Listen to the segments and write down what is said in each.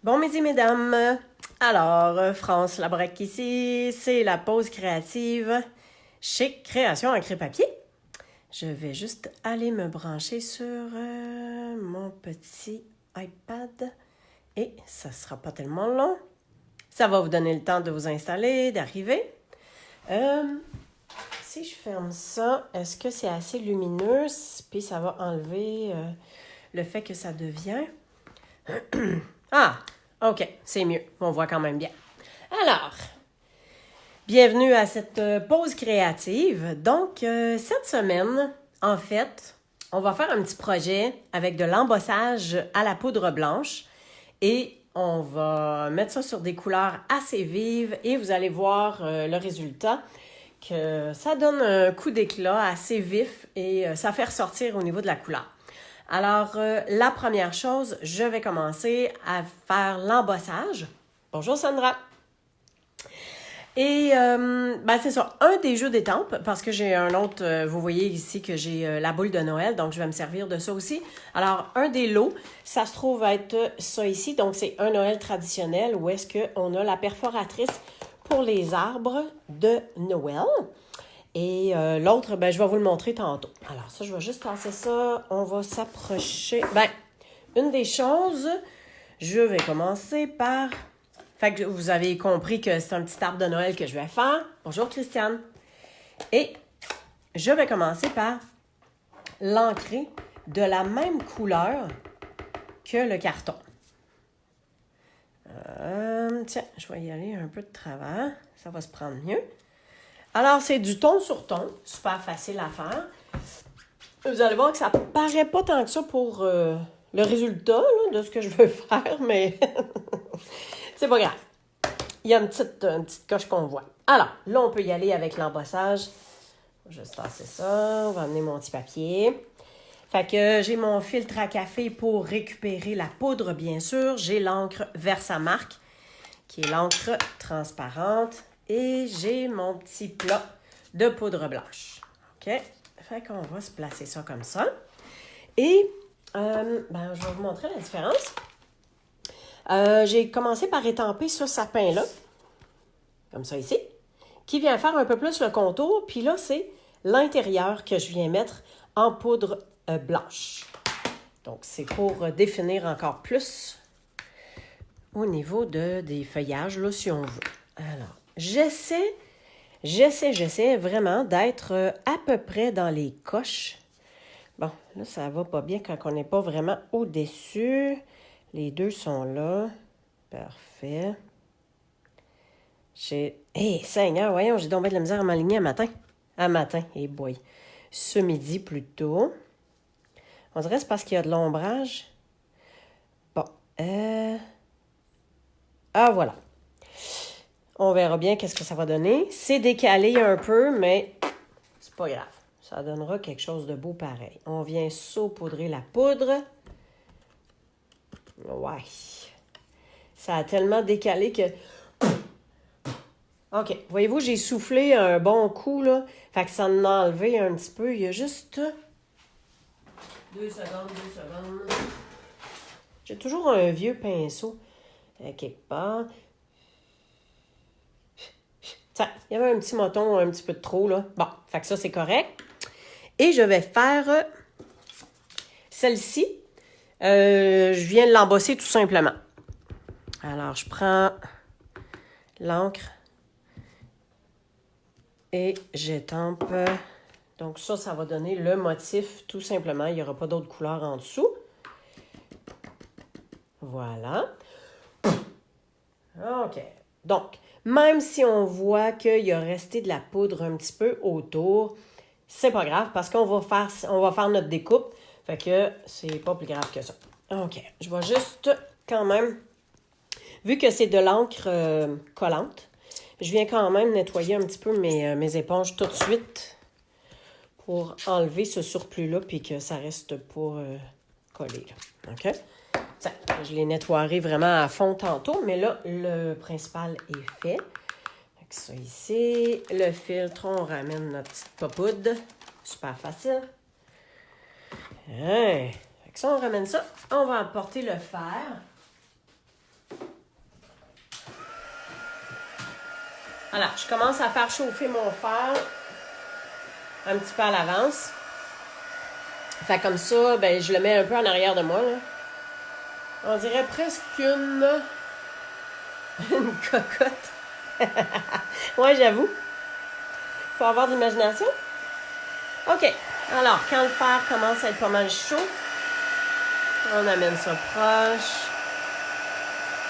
Bon midi, mesdames. Alors, France Labrec ici, c'est la pause créative chez Création Encre Papier. Je vais juste aller me brancher sur mon petit iPad et ça sera pas tellement long. Ça va vous donner le temps de vous installer, d'arriver. Si je ferme ça, est-ce que c'est assez lumineux? Puis ça va enlever le fait que ça devient... Ah, OK, c'est mieux. On voit quand même bien. Alors, bienvenue à cette pause créative. Donc, cette semaine, en fait, on va faire un petit projet avec de l'embossage à la poudre blanche et on va mettre ça sur des couleurs assez vives et vous allez voir le résultat que ça donne un coup d'éclat assez vif et ça fait ressortir au niveau de la couleur. Alors, la première chose, je vais commencer à faire l'embossage. Bonjour Sandra! Et c'est ça, un des jeux d'étampes, parce que j'ai un autre, vous voyez ici que j'ai la boule de Noël, donc je vais me servir de ça aussi. Alors, un des lots, ça se trouve être ça ici, donc c'est un Noël traditionnel où est-ce qu'on a la perforatrice pour les arbres de Noël. Et l'autre, je vais vous le montrer tantôt. Alors ça, je vais juste lancer ça. On va s'approcher. Une des choses, je vais commencer par... Fait que vous avez compris que c'est un petit arbre de Noël que je vais faire. Bonjour Christiane. Et je vais commencer par l'ancrer de la même couleur que le carton. Tiens, je vais y aller un peu de travers. Ça va se prendre mieux. Alors, c'est du ton sur ton. Super facile à faire. Vous allez voir que ça paraît pas tant que ça pour le résultat là, de ce que je veux faire, mais c'est pas grave. Il y a une petite coche qu'on voit. Alors, là, on peut y aller avec l'embossage. Je vais juste tasser ça. On va amener mon petit papier. Fait que j'ai mon filtre à café pour récupérer la poudre, bien sûr. J'ai l'encre Versamark, qui est l'encre transparente. Et j'ai mon petit plat de poudre blanche. OK? Fait qu'on va se placer ça comme ça. Et, je vais vous montrer la différence. J'ai commencé par étamper ce sapin-là, comme ça ici, qui vient faire un peu plus le contour. Puis là, c'est l'intérieur que je viens mettre en poudre blanche. Donc, c'est pour définir encore plus au niveau des feuillages, là, si on veut. Alors, j'essaie vraiment d'être à peu près dans les coches. Bon, là, ça va pas bien quand on n'est pas vraiment au-dessus. Les deux sont là. Parfait. Seigneur, voyons, j'ai donc bien de la misère à m'aligner à matin. Et boy. Ce midi, plutôt. On dirait que c'est parce qu'il y a de l'ombrage. Bon. Ah, voilà. On verra bien qu'est-ce que ça va donner. C'est décalé un peu, mais c'est pas grave. Ça donnera quelque chose de beau pareil. On vient saupoudrer la poudre. Ouais. Ça a tellement décalé que... OK. Voyez-vous, j'ai soufflé un bon coup, là. Fait que ça en a enlevé un petit peu. Il y a juste... 2 secondes. J'ai toujours un vieux pinceau quelque part. Il y avait un petit moton un petit peu de trop, là. Bon, fait que ça, c'est correct. Et je vais faire celle-ci. Je viens de l'embosser tout simplement. Alors, je prends l'encre et j'étampe. Donc, ça va donner le motif tout simplement. Il n'y aura pas d'autre couleur en dessous. Voilà. OK. Donc, même si on voit qu'il y a resté de la poudre un petit peu autour, c'est pas grave parce qu'on va faire notre découpe. Fait que c'est pas plus grave que ça. OK. Je vais juste quand même, vu que c'est de l'encre collante, je viens quand même nettoyer un petit peu mes éponges tout de suite pour enlever ce surplus-là puis que ça reste pas collé. Là. OK? Ça, je les nettoierai vraiment à fond tantôt, mais là, le principal est fait. Fait que ça ici, le filtre, on ramène notre petite papoude. Super facile. Fait que ça, on ramène ça. On va apporter le fer. Voilà, je commence à faire chauffer mon fer un petit peu à l'avance. Fait comme ça, ben, je le mets un peu en arrière de moi, là. On dirait presque une cocotte. Ouais, j'avoue. Faut avoir de l'imagination. OK. Alors, quand le fer commence à être pas mal chaud, on amène ça proche.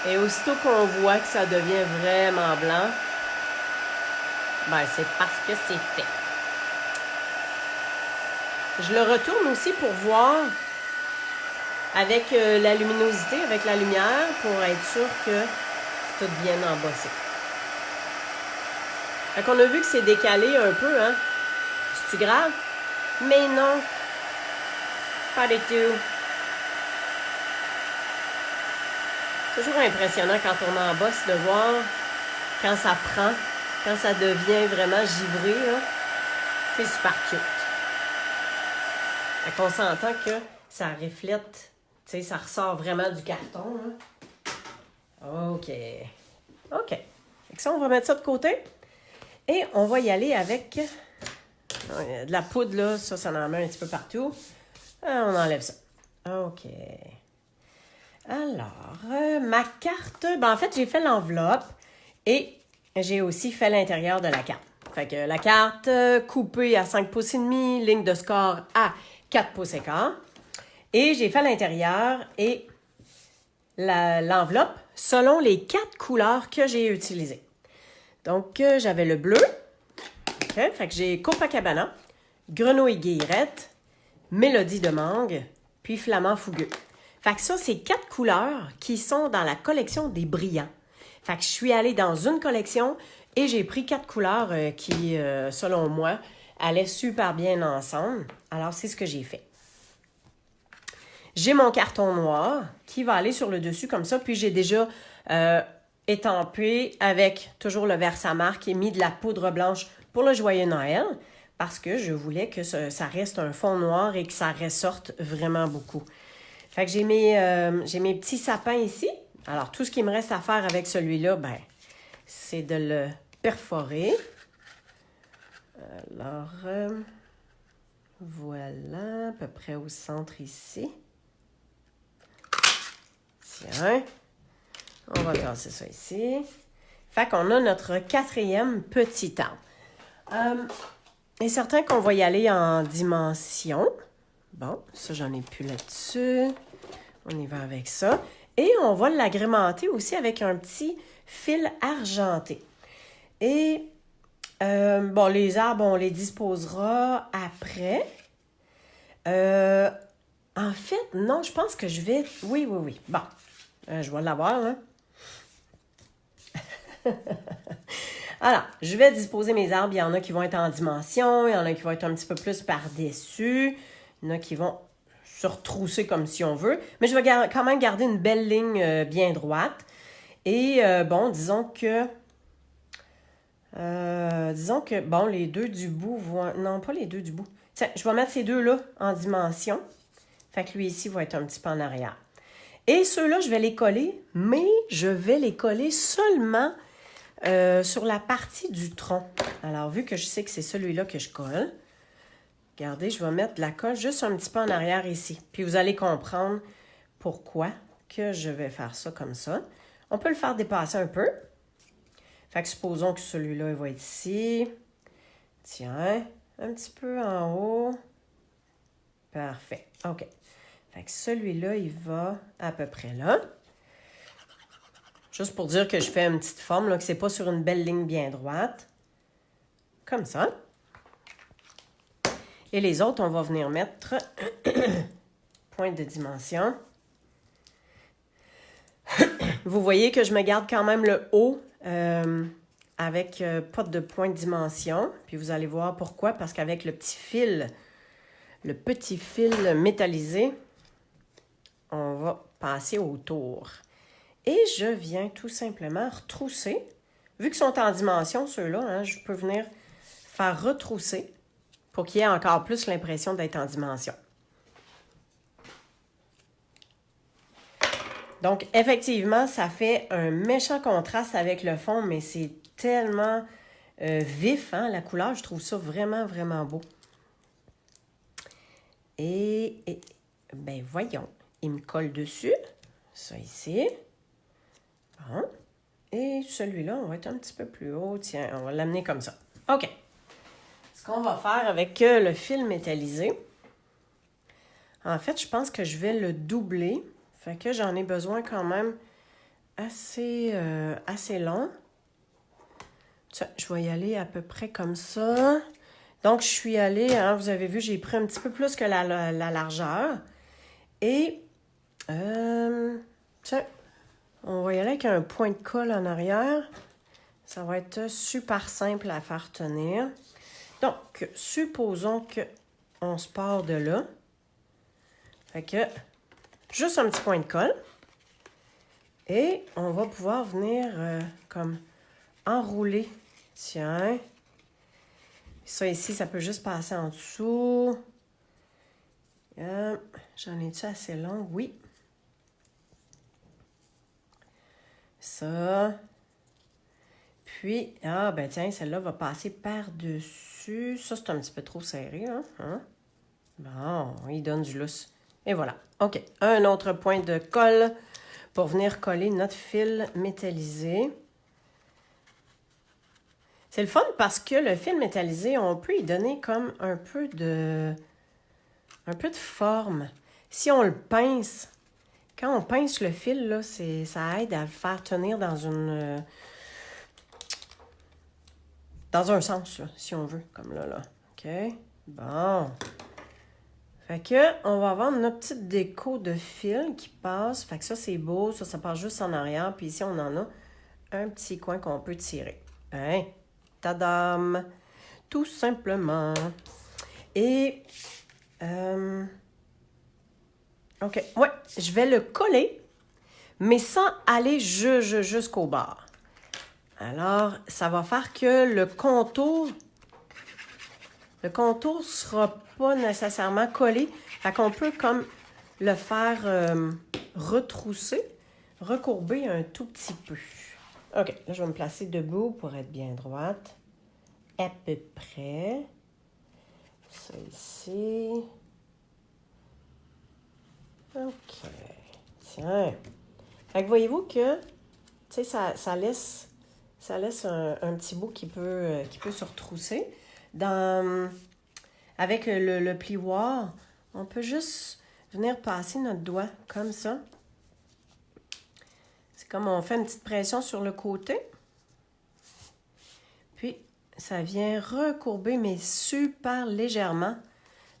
Et aussitôt qu'on voit que ça devient vraiment blanc, ben c'est parce que c'est fait. Je le retourne aussi pour voir avec la luminosité, avec la lumière, pour être sûr que c'est tout bien embossé. Fait qu'on a vu que c'est décalé un peu, hein? C'est-tu grave? Mais non, pas du tout. C'est toujours impressionnant quand on embosse de voir quand ça prend, quand ça devient vraiment givré, là. C'est super cute. Fait qu'on s'entend que ça reflète, tu sais, ça ressort vraiment du carton, hein. OK. OK. Fait que ça, on va mettre ça de côté. Et on va y aller avec de la poudre, là. Ça en met un petit peu partout. On enlève ça. OK. Alors, ma carte, ben en fait, j'ai fait l'enveloppe et j'ai aussi fait l'intérieur de la carte. Fait que la carte coupée à 5 pouces et demi, ligne de score à 4 pouces et quart. Et j'ai fait l'intérieur et l'enveloppe selon les 4 couleurs que j'ai utilisées. Donc, j'avais le bleu. Okay, fait que j'ai Copacabana, Grenouille Guillerette, Mélodie de mangue, puis Flamand fougueux. Fait que ça, c'est 4 couleurs qui sont dans la collection des brillants. Fait que je suis allée dans une collection et j'ai pris 4 couleurs qui, selon moi, allaient super bien ensemble. Alors, c'est ce que j'ai fait. J'ai mon carton noir qui va aller sur le dessus comme ça. Puis j'ai déjà étampé avec toujours le Versamark et mis de la poudre blanche pour le joyeux Noël parce que je voulais que ça reste un fond noir et que ça ressorte vraiment beaucoup. Fait que j'ai mes petits sapins ici. Alors, tout ce qui me reste à faire avec celui-là, ben, c'est de le perforer. Alors, voilà, à peu près au centre ici. Tiens, on va tasser ça ici. Fait qu'on a notre 4e petit arbre. Il est certain qu'on va y aller en dimension. Bon, ça, j'en ai plus là-dessus. On y va avec ça. Et on va l'agrémenter aussi avec un petit fil argenté. Et, bon, les arbres, on les disposera après. En fait, non, je pense que je vais... Oui. Bon, je vais l'avoir, là. Alors, je vais disposer mes arbres. Il y en a qui vont être en dimension. Il y en a qui vont être un petit peu plus par-dessus. Il y en a qui vont se retrousser comme si on veut. Mais je vais quand même garder une belle ligne bien droite. Et bon, disons que, bon, les deux du bout vont... Non, pas les deux du bout. Tiens, je vais mettre ces deux-là en dimension. Fait que lui ici va être un petit peu en arrière. Et ceux-là, je vais les coller, mais je vais les coller seulement sur la partie du tronc. Alors, vu que je sais que c'est celui-là que je colle, regardez, je vais mettre de la colle juste un petit peu en arrière ici. Puis vous allez comprendre pourquoi que je vais faire ça comme ça. On peut le faire dépasser un peu. Fait que supposons que celui-là, il va être ici. Tiens, un petit peu en haut. Parfait. OK. Fait que celui-là, il va à peu près là. Juste pour dire que je fais une petite forme, là, que c'est pas sur une belle ligne bien droite. Comme ça. Et les autres, on va venir mettre pointe de dimension. Vous voyez que je me garde quand même le haut avec pas de pointe de dimension. Puis vous allez voir pourquoi. Parce qu'avec le petit fil métallisé, on va passer autour. Et je viens tout simplement retrousser. Vu qu'ils sont en dimension, ceux-là, hein, je peux venir faire retrousser pour qu'il y ait encore plus l'impression d'être en dimension. Donc, effectivement, ça fait un méchant contraste avec le fond, mais c'est tellement vif, hein, la couleur. Je trouve ça vraiment, vraiment beau. Et ben voyons, il me colle dessus. Ça ici. Bon. Et celui-là, on va être un petit peu plus haut. Tiens, on va l'amener comme ça. OK. Ce qu'on va faire avec le fil métallisé, en fait, je pense que je vais le doubler. Fait que j'en ai besoin quand même assez long. Tiens, je vais y aller à peu près comme ça. Donc, je suis allée, hein, vous avez vu, j'ai pris un petit peu plus que la largeur. Et, tiens, on va y aller avec un point de colle en arrière. Ça va être super simple à faire tenir. Donc, supposons qu'on se part de là. Fait que, juste un petit point de colle. Et on va pouvoir venir comme enrouler. Tiens. Ça ici, ça peut juste passer en dessous. J'en ai-tu assez long? Oui. Ça. Puis, ah ben tiens, celle-là va passer par-dessus. Ça, c'est un petit peu trop serré, hein? Bon, il donne du lousse. Et voilà. OK. Un autre point de colle pour venir coller notre fil métallisé. C'est le fun parce que le fil métallisé, on peut y donner comme un peu de forme. Si on le pince, quand on pince le fil, là, ça aide à le faire tenir dans un sens, là, si on veut, comme là. OK? Bon. Fait que, on va avoir notre petite déco de fil qui passe. Fait que ça, c'est beau. Ça passe juste en arrière. Puis ici, on en a un petit coin qu'on peut tirer. Hein? Tadam! Tout simplement. Et, OK. Ouais, je vais le coller, mais sans aller jusqu'au bord. Alors, ça va faire que le contour sera pas nécessairement collé. Fait qu'on peut comme le faire retrousser, recourber un tout petit peu. OK, là, je vais me placer debout pour être bien droite. À peu près. Ça ici. OK. Tiens. Fait que voyez-vous que, tu sais, ça laisse un petit bout qui peut se retrousser. Avec le plioir, on peut juste venir passer notre doigt comme ça. C'est comme on fait une petite pression sur le côté. Puis, ça vient recourber, mais super légèrement,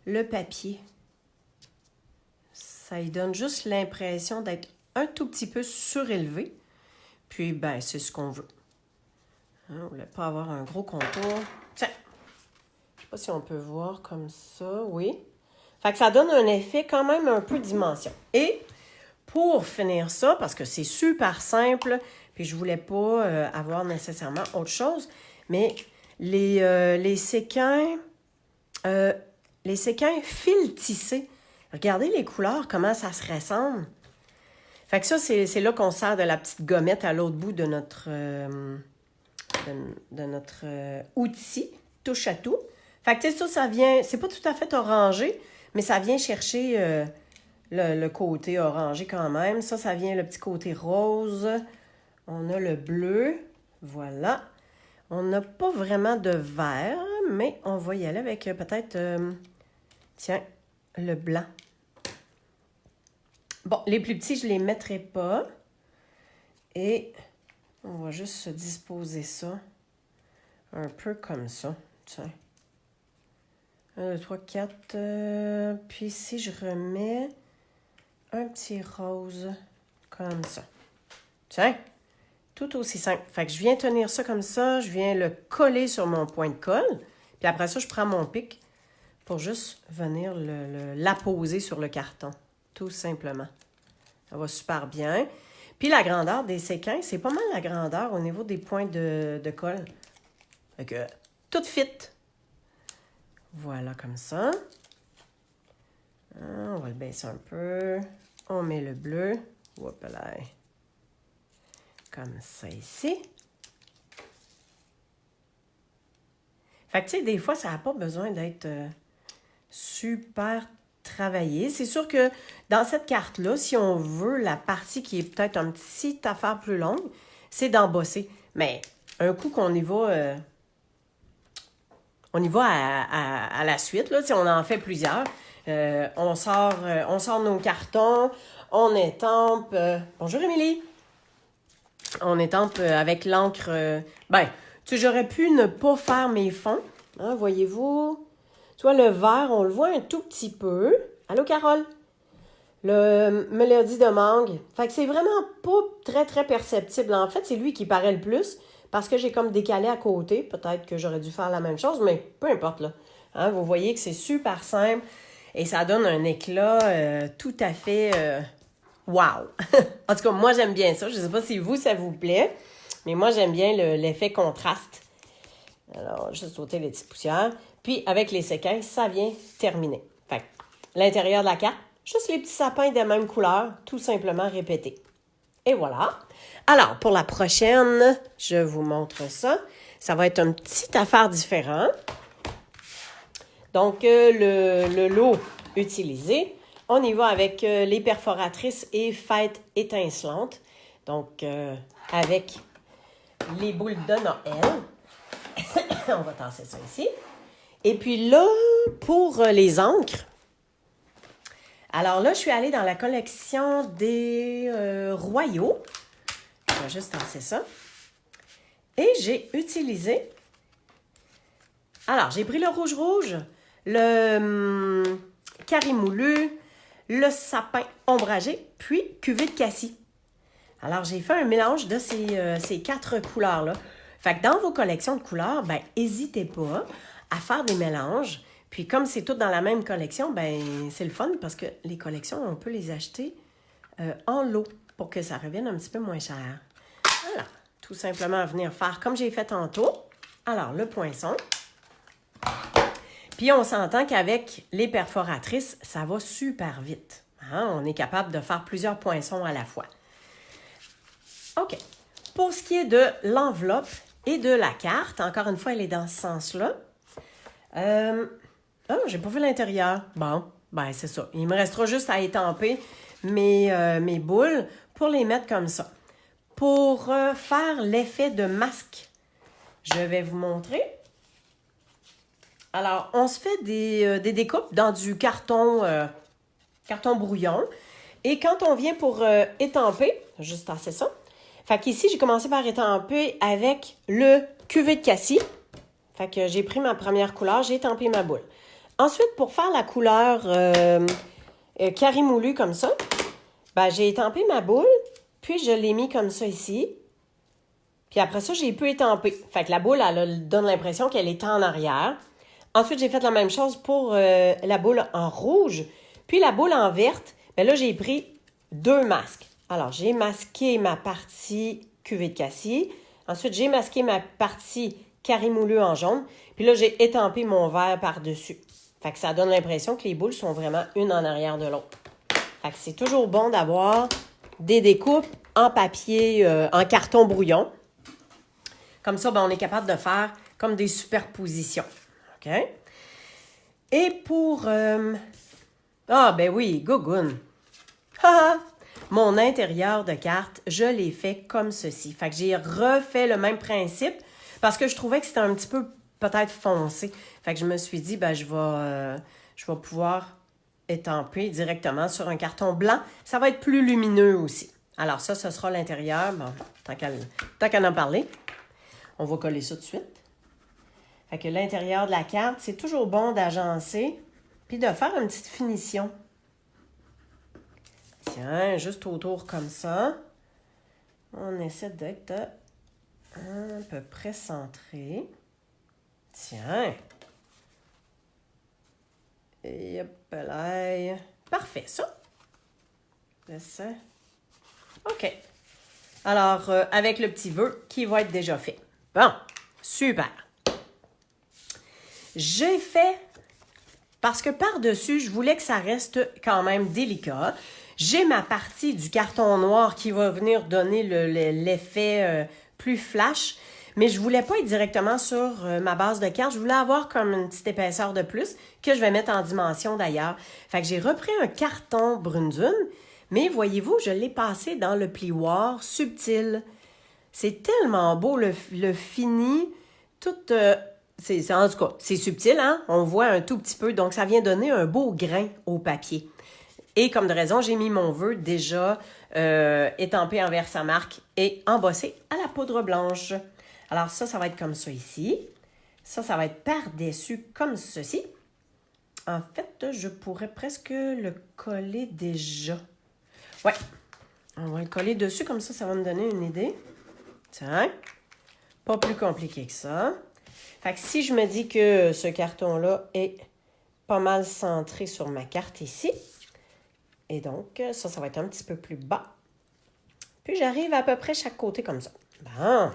le papier. Ça lui donne juste l'impression d'être un tout petit peu surélevé. Puis, ben, c'est ce qu'on veut. Hein, on ne voulait pas avoir un gros contour. Tiens! Je ne sais pas si on peut voir comme ça. Oui. Fait que ça donne un effet quand même un peu dimension. Et pour finir ça, parce que c'est super simple, puis je ne voulais pas avoir nécessairement autre chose, mais les séquins fil tissé. Regardez les couleurs, comment ça se ressemble. Fait que ça, c'est là qu'on sert de la petite gommette à l'autre bout de notre outil, touche à tout. Fait que ça vient, c'est pas tout à fait orangé, mais ça vient chercher le côté orangé quand même. Ça vient le petit côté rose. On a le bleu, voilà. On n'a pas vraiment de vert, mais on va y aller avec peut-être, tiens, le blanc. Bon, les plus petits, je ne les mettrai pas. Et on va juste se disposer ça un peu comme ça. Tiens. 1, 2, 3, 4. Puis si je remets un petit rose comme ça. Tiens, tout aussi simple. Fait que je viens tenir ça comme ça, je viens le coller sur mon point de colle. Puis après ça, je prends mon pic pour juste venir l'apposer sur le carton. Tout simplement. Ça va super bien. Puis la grandeur des séquins, c'est pas mal la grandeur au niveau des points de colle. Fait que tout fit. Voilà, comme ça. On va le baisser un peu. On met le bleu. Hop là. Comme ça ici. Fait que, tu sais, des fois, ça n'a pas besoin d'être super travaillé. C'est sûr que dans cette carte-là, si on veut la partie qui est peut-être une petite affaire plus longue, c'est d'embosser. Mais un coup qu'on y va, à la suite, là, si on en fait plusieurs, on sort nos cartons, on étampe. Bonjour Émilie! On étampe avec l'encre. Ben, tu sais, j'aurais pu ne pas faire mes fonds. Hein, voyez-vous? Tu vois, le vert, on le voit un tout petit peu. Allô, Carole? Le Mélodie de mangue. Fait que c'est vraiment pas très, très perceptible. En fait, c'est lui qui paraît le plus parce que j'ai comme décalé à côté. Peut-être que j'aurais dû faire la même chose, mais peu importe, là. Hein, vous voyez que c'est super simple et ça donne un éclat tout à fait wow! En tout cas, moi, j'aime bien ça. Je ne sais pas si vous, ça vous plaît, mais moi, j'aime bien l'effet contraste. Alors, juste ôter les petites poussières. Puis, avec les séquences, ça vient terminer. Fait que, l'intérieur de la carte, juste les petits sapins de même couleur, tout simplement répétés. Et voilà. Alors, pour la prochaine, je vous montre ça. Ça va être une petite affaire différente. Donc, le lot utilisé, on y va avec les perforatrices et fêtes étincelantes. Donc, avec les boules de Noël. On va tasser ça ici. Et puis là, pour les encres, alors là, je suis allée dans la collection des Royaux. Je vais juste tasser ça. Et j'ai utilisé... Alors, j'ai pris le rouge-rouge, le carimoulu, le sapin ombragé, puis cuvée de cassis. Alors, j'ai fait un mélange de ces 4 couleurs-là. Fait que dans vos collections de couleurs, ben, n'hésitez pas à faire des mélanges. Puis comme c'est tout dans la même collection, ben c'est le fun parce que les collections, on peut les acheter en lot pour que ça revienne un petit peu moins cher. Voilà, tout simplement venir faire comme j'ai fait tantôt. Alors, le poinçon. Puis on s'entend qu'avec les perforatrices, ça va super vite. Hein? On est capable de faire plusieurs poinçons à la fois. OK. Pour ce qui est de l'enveloppe et de la carte, encore une fois, elle est dans ce sens-là. J'ai pas vu l'intérieur. Bon, ben c'est ça. Il me restera juste à étamper mes boules pour les mettre comme ça. Pour faire l'effet de masque, je vais vous montrer. Alors, on se fait des découpes dans du carton brouillon. Et quand on vient pour étamper, juste tasser ça. Fait qu'ici, j'ai commencé par étamper avec le cuvée de cassis. Fait que j'ai pris ma première couleur, j'ai étampé ma boule. Ensuite, pour faire la couleur carimoulu comme ça, ben, j'ai étampé ma boule, puis je l'ai mis comme ça ici. Puis après ça, j'ai pu étamper. Fait que la boule, elle donne l'impression qu'elle est en arrière. Ensuite, j'ai fait la même chose pour la boule en rouge. Puis la boule en verte, bien là, j'ai pris 2 masques. Alors, j'ai masqué ma partie cuvée de cassis. Ensuite, j'ai masqué ma partie carimoulu en jaune. Puis là, j'ai étampé mon vert par-dessus. Fait que ça donne l'impression que les boules sont vraiment une en arrière de l'autre. Fait que c'est toujours bon d'avoir des découpes en papier, en carton brouillon. Comme ça, ben, on est capable de faire comme des superpositions. OK? Et pour... ben oui, Gogoun. Mon intérieur de carte, je l'ai fait comme ceci. Fait que j'ai refait le même principe parce que je trouvais que c'était un petit peu peut-être foncé. Fait que je me suis dit, ben je vais pouvoir étamper directement sur un carton blanc. Ça va être plus lumineux aussi. Alors ça, ce sera l'intérieur. Bon, tant qu'à en parler, on va coller ça tout de suite. Fait que l'intérieur de la carte, c'est toujours bon d'agencer puis de faire une petite finition. Tiens, juste autour comme ça. On essaie d'être à peu près centré. Tiens. Et hop là. Parfait, ça. Ça. OK. Alors, avec le petit vœu qui va être déjà fait. Bon, super. J'ai fait, parce que par-dessus, je voulais que ça reste quand même délicat. J'ai ma partie du carton noir qui va venir donner l'effet plus flash. Mais je voulais pas être directement sur ma base de carte. Je voulais avoir comme une petite épaisseur de plus que je vais mettre en dimension d'ailleurs. Fait que j'ai repris un carton Brune-Dune, mais voyez-vous, je l'ai passé dans le plioir subtil. C'est tellement beau, le fini, tout... en tout cas, c'est subtil, hein? On voit un tout petit peu, donc ça vient donner un beau grain au papier. Et comme de raison, j'ai mis mon vœu déjà étampé en Versamark et embossé à la poudre blanche. Alors ça va être comme ça ici. Ça va être par-dessus comme ceci. En fait, je pourrais presque le coller déjà. Ouais, on va le coller dessus, comme ça va me donner une idée. Tiens, pas plus compliqué que ça. Fait que si je me dis que ce carton-là est pas mal centré sur ma carte ici, et donc ça va être un petit peu plus bas. Puis j'arrive à peu près chaque côté comme ça. Bon.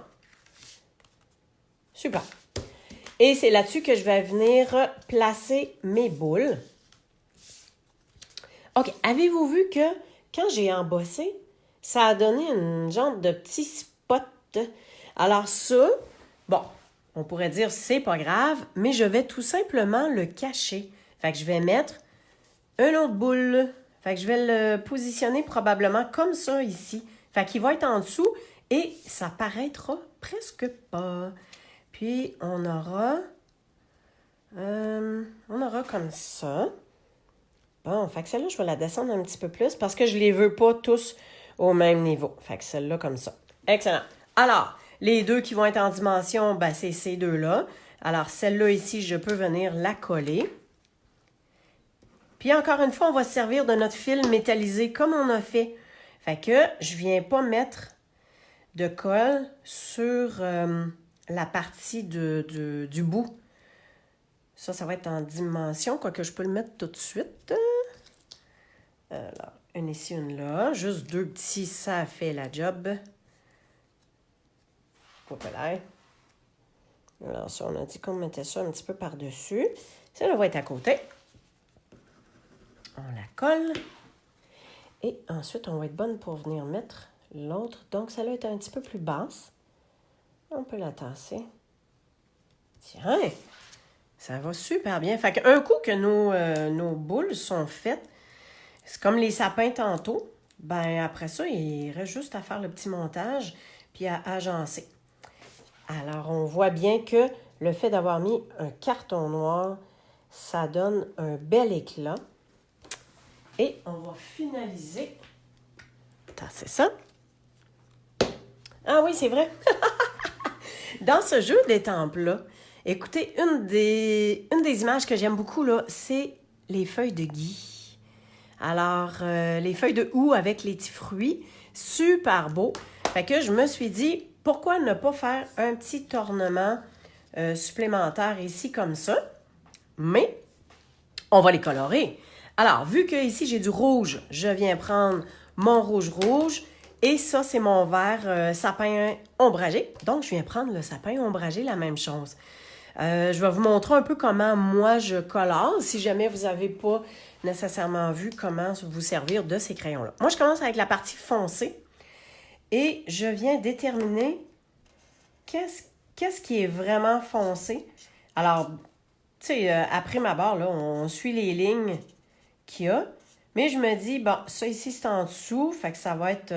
Super. Et c'est là-dessus que je vais venir placer mes boules. OK, avez-vous vu que quand j'ai embossé, ça a donné une genre de petit spot. Alors ça, bon, on pourrait dire c'est pas grave, mais je vais tout simplement le cacher. Fait que je vais mettre une autre boule. Fait que je vais le positionner probablement comme ça ici. Fait qu'il va être en dessous et ça paraîtra presque pas. Puis on aura comme ça. Bon, fait que celle-là, je vais la descendre un petit peu plus parce que je les veux pas tous au même niveau. Fait que celle-là comme ça. Excellent. Alors, les deux qui vont être en dimension, ben, c'est ces deux-là. Alors, celle-là ici, je peux venir la coller. Puis encore une fois, on va se servir de notre fil métallisé comme on a fait. Fait que je ne viens pas mettre de colle sur la partie du bout. Ça va être en dimension, quoique je peux le mettre tout de suite. Alors, une ici, une là. Juste deux petits, ça fait la job. Alors ça, on a dit qu'on mettait ça un petit peu par-dessus. Ça va être à côté. On la colle. Et ensuite, on va être bonne pour venir mettre l'autre. Donc, celle-là est un petit peu plus basse. On peut la tasser. Tiens, ça va super bien. Fait qu'un coup que nos boules sont faites, c'est comme les sapins tantôt. Ben après ça, il reste juste à faire le petit montage puis à agencer. Alors, on voit bien que le fait d'avoir mis un carton noir, ça donne un bel éclat. Et on va finaliser. C'est ça. Ah oui, c'est vrai. Dans ce jeu d'étampes-là, écoutez, une des images que j'aime beaucoup, là, c'est les feuilles de gui. Alors, les feuilles de houx avec les petits fruits, super beau. Fait que je me suis dit, pourquoi ne pas faire un petit ornement supplémentaire ici comme ça? Mais, on va les colorer. Alors, vu que ici j'ai du rouge, je viens prendre mon rouge. Et ça, c'est mon vert sapin ombragé. Donc, je viens prendre le sapin ombragé, la même chose. Je vais vous montrer un peu comment moi je colore, si jamais vous n'avez pas nécessairement vu comment vous servir de ces crayons-là. Moi, je commence avec la partie foncée et je viens déterminer qu'est-ce qui est vraiment foncé. Alors, tu sais, après ma barre, là, on suit les lignes qu'il y a. Mais je me dis, bon, ça ici, c'est en dessous, fait que ça va être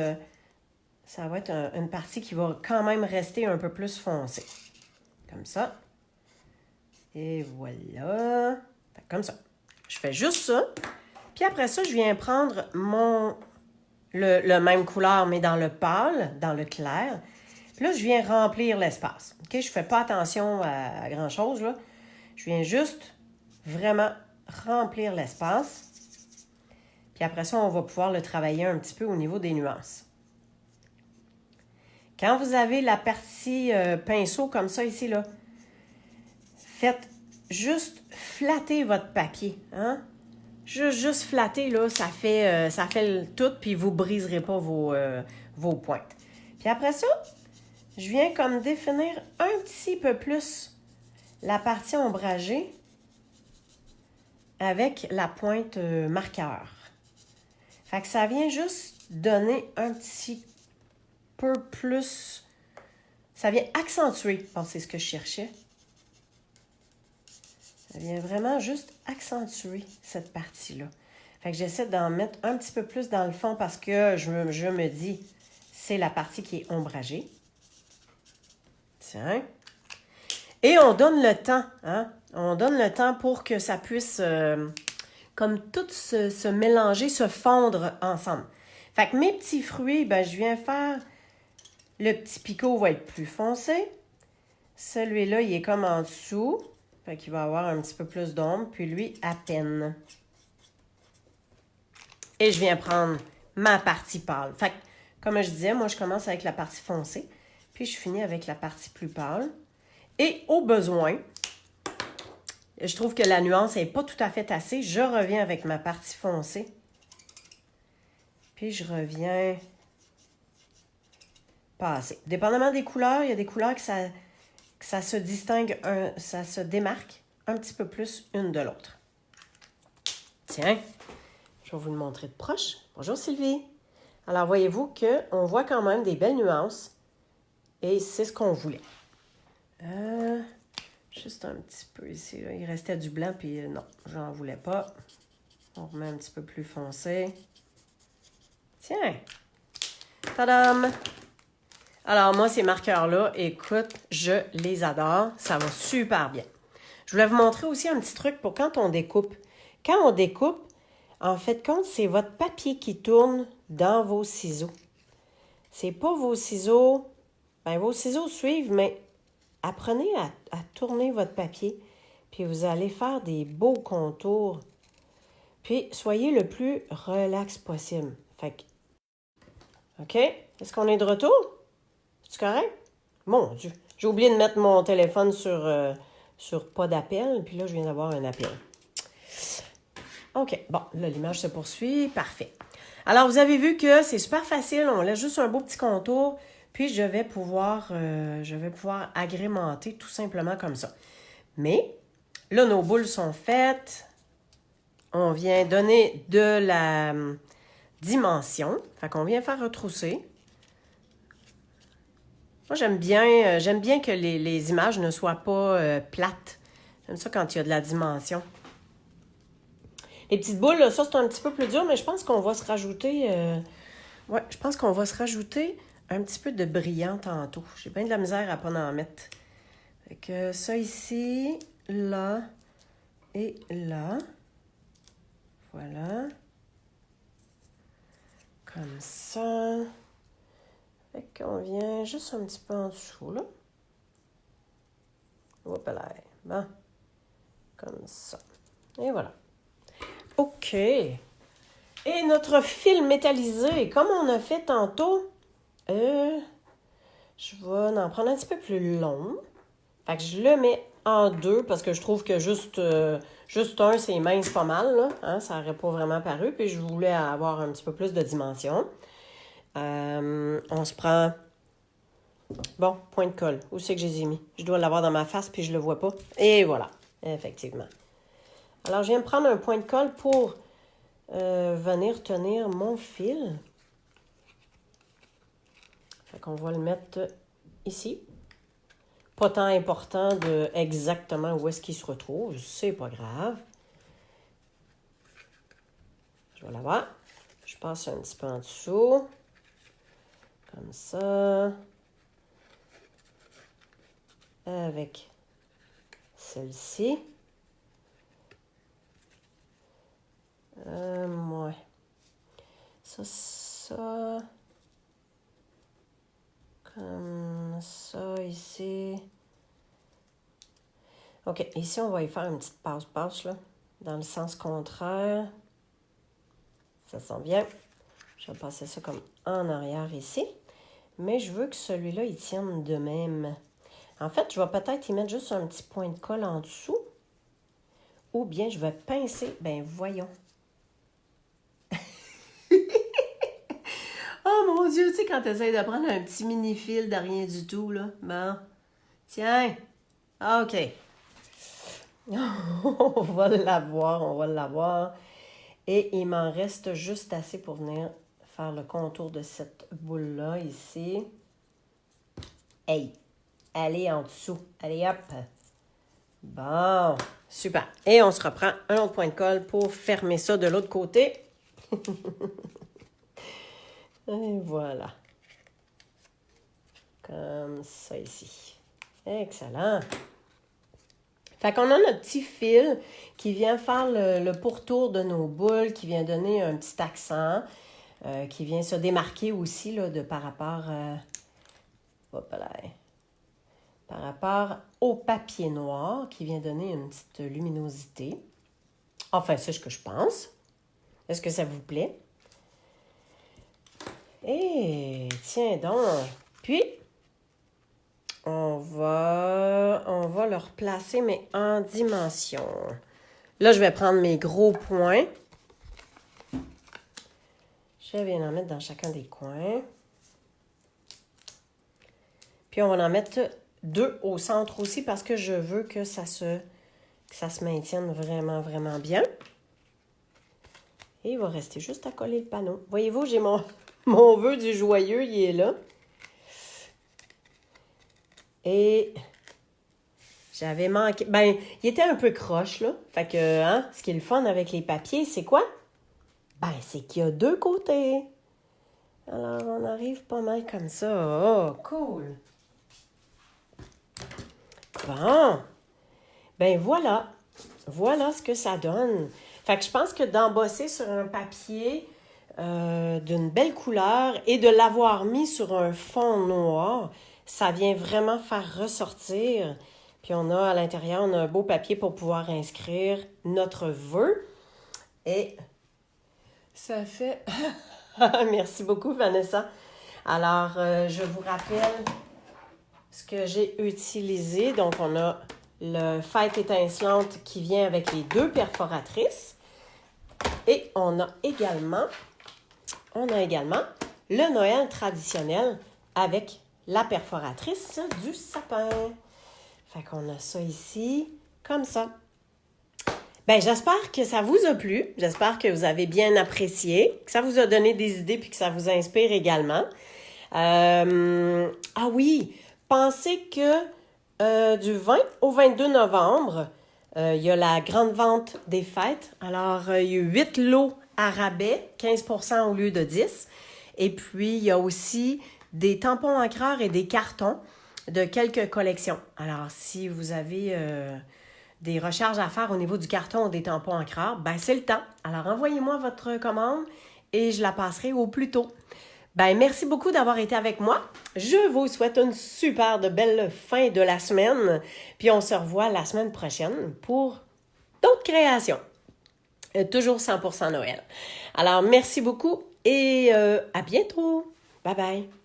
une partie qui va quand même rester un peu plus foncée. Comme ça. Et voilà. Fait comme ça. Je fais juste ça. Puis après ça, je viens prendre le même couleur, mais dans le pâle, dans le clair. Puis là, je viens remplir l'espace. OK? Je ne fais pas attention à grand-chose, là. Je viens juste vraiment remplir l'espace. Puis après ça, on va pouvoir le travailler un petit peu au niveau des nuances. Quand vous avez la partie pinceau comme ça ici, là, faites juste flatter votre papier. Hein? Juste flatter, là, ça fait le tout, puis vous ne briserez pas vos pointes. Puis après ça, je viens comme définir un petit peu plus la partie ombragée avec la pointe marqueur. Fait que ça vient juste donner un petit peu plus Ça vient accentuer. Bon, c'est ce que je cherchais. Ça vient vraiment juste accentuer cette partie-là. Fait que j'essaie d'en mettre un petit peu plus dans le fond parce que je me dis, c'est la partie qui est ombragée. Tiens. Et on donne le temps, hein? On donne le temps pour que ça puisse, comme tout se mélanger, se fondre ensemble. Fait que mes petits fruits, ben, je viens faire, le petit picot va être plus foncé. Celui-là, il est comme en dessous. Fait qu'il va avoir un petit peu plus d'ombre, puis lui, à peine. Et je viens prendre ma partie pâle. Fait que, comme je disais, moi, je commence avec la partie foncée, puis je finis avec la partie plus pâle. Et au besoin, je trouve que la nuance n'est pas tout à fait assez. Je reviens avec ma partie foncée. Puis je reviens passer. Dépendamment des couleurs, il y a des couleurs que ça se distingue, ça se démarque un petit peu plus une de l'autre. Tiens, je vais vous le montrer de proche. Bonjour Sylvie. Alors voyez-vous qu'on voit quand même des belles nuances et c'est ce qu'on voulait. Juste un petit peu ici. Là. Il restait du blanc, puis non, j'en voulais pas. On remet un petit peu plus foncé. Tiens! Tadam! Alors, moi, ces marqueurs-là, écoute, je les adore. Ça va super bien. Je voulais vous montrer aussi un petit truc pour quand on découpe. Quand on découpe, en fait compte, c'est votre papier qui tourne dans vos ciseaux. C'est pas vos ciseaux... Bien, vos ciseaux suivent, mais apprenez à tourner votre papier, puis vous allez faire des beaux contours. Puis, soyez le plus relax possible. Fait que, OK? Est-ce qu'on est de retour? C'est correct? Mon Dieu! J'ai oublié de mettre mon téléphone sur pas d'appel, puis là, je viens d'avoir un appel. OK. Bon, là, l'image se poursuit. Parfait. Alors, vous avez vu que c'est super facile. On laisse juste un beau petit contour. Puis, je vais pouvoir agrémenter tout simplement comme ça. Mais, là, nos boules sont faites. On vient donner de la dimension. Fait qu'on vient faire retrousser. Moi, j'aime bien que les images ne soient pas plates. J'aime ça quand il y a de la dimension. Les petites boules, là, ça, c'est un petit peu plus dur, mais je pense qu'on va se rajouter... je pense qu'on va se rajouter un petit peu de brillant tantôt. J'ai bien de la misère à ne pas en mettre. Fait que ça ici, là et là. Voilà. Comme ça. Fait qu'on vient juste un petit peu en dessous, là. Hop là. Bon. Comme ça. Et voilà. OK. Et notre fil métallisé, comme on a fait tantôt, je vais en prendre un petit peu plus long. Fait que je le mets en deux parce que je trouve que juste un, c'est mince pas mal. Là, hein, ça n'aurait pas vraiment paru. Puis je voulais avoir un petit peu plus de dimension. On se prend... Bon, point de colle. Où c'est que je les ai mis? Je dois l'avoir dans ma face puis je le vois pas. Et voilà, effectivement. Alors, je viens de prendre un point de colle pour venir tenir mon fil. Fait qu'on va le mettre ici. Pas tant important de exactement où est-ce qu'il se retrouve. C'est pas grave. Je vais l'avoir. Je passe un petit peu en dessous. Comme ça. Avec celle-ci. Ouais. Ça. Comme ça, ici. OK, ici, on va y faire une petite passe-passe, là, dans le sens contraire. Ça sent bien. Je vais passer ça comme en arrière ici. Mais je veux que celui-là, il tienne de même. En fait, je vais peut-être y mettre juste un petit point de colle en dessous. Ou bien, je vais pincer. Ben, voyons. Oh mon Dieu, tu sais, quand tu essaies de prendre un petit mini-fil de rien du tout, là. Bon. Tiens. OK. On va l'avoir. Et il m'en reste juste assez pour venir faire le contour de cette boule-là, ici. Hey! aller en dessous. Allez, hop. Bon, super. Et on se reprend un autre point de colle pour fermer ça de l'autre côté. Et voilà. Comme ça ici. Excellent. Fait qu'on a notre petit fil qui vient faire le pourtour de nos boules, qui vient donner un petit accent, qui vient se démarquer aussi là, par rapport, par rapport au papier noir, qui vient donner une petite luminosité. Enfin, c'est ce que je pense. Est-ce que ça vous plaît? Et tiens donc. Puis, on va le replacer, mais en dimension. Là, je vais prendre mes gros points. Je viens en mettre dans chacun des coins. Puis, on va en mettre 2 au centre aussi parce que je veux que ça se maintienne vraiment, vraiment bien. Et il va rester juste à coller le panneau. Voyez-vous, j'ai mon vœu du joyeux, il est là. Et j'avais manqué... Ben, il était un peu croche, là. Fait que, hein, ce qui est le fun avec les papiers, c'est quoi? Ben, c'est qu'il y a 2 côtés. Alors, on arrive pas mal comme ça. Oh, cool! Bon! Ben, voilà. Voilà ce que ça donne. Fait que je pense que d'embosser sur un papier d'une belle couleur et de l'avoir mis sur un fond noir, ça vient vraiment faire ressortir. Puis on a à l'intérieur, on a un beau papier pour pouvoir inscrire notre vœu. Et ça fait... Merci beaucoup, Vanessa. Alors, je vous rappelle ce que j'ai utilisé. Donc, on a le fête étincelante qui vient avec les 2 perforatrices. Et on a également le Noël traditionnel avec la perforatrice du sapin. Fait qu'on a ça ici, comme ça. Ben, j'espère que ça vous a plu. J'espère que vous avez bien apprécié, que ça vous a donné des idées puis que ça vous inspire également. Ah oui, pensez que du 20 au 22 novembre, il y a la grande vente des fêtes. Alors, il y a 8 lots à rabais, 15% au lieu de 10. Et puis, il y a aussi des tampons encreurs et des cartons de quelques collections. Alors, si vous avez des recharges à faire au niveau du carton ou des tampons encreurs, ben c'est le temps. Alors, envoyez-moi votre commande et je la passerai au plus tôt. Ben, merci beaucoup d'avoir été avec moi. Je vous souhaite une super de belle fin de la semaine. Puis on se revoit la semaine prochaine pour d'autres créations. Toujours 100% Noël. Alors, merci beaucoup et à bientôt. Bye bye.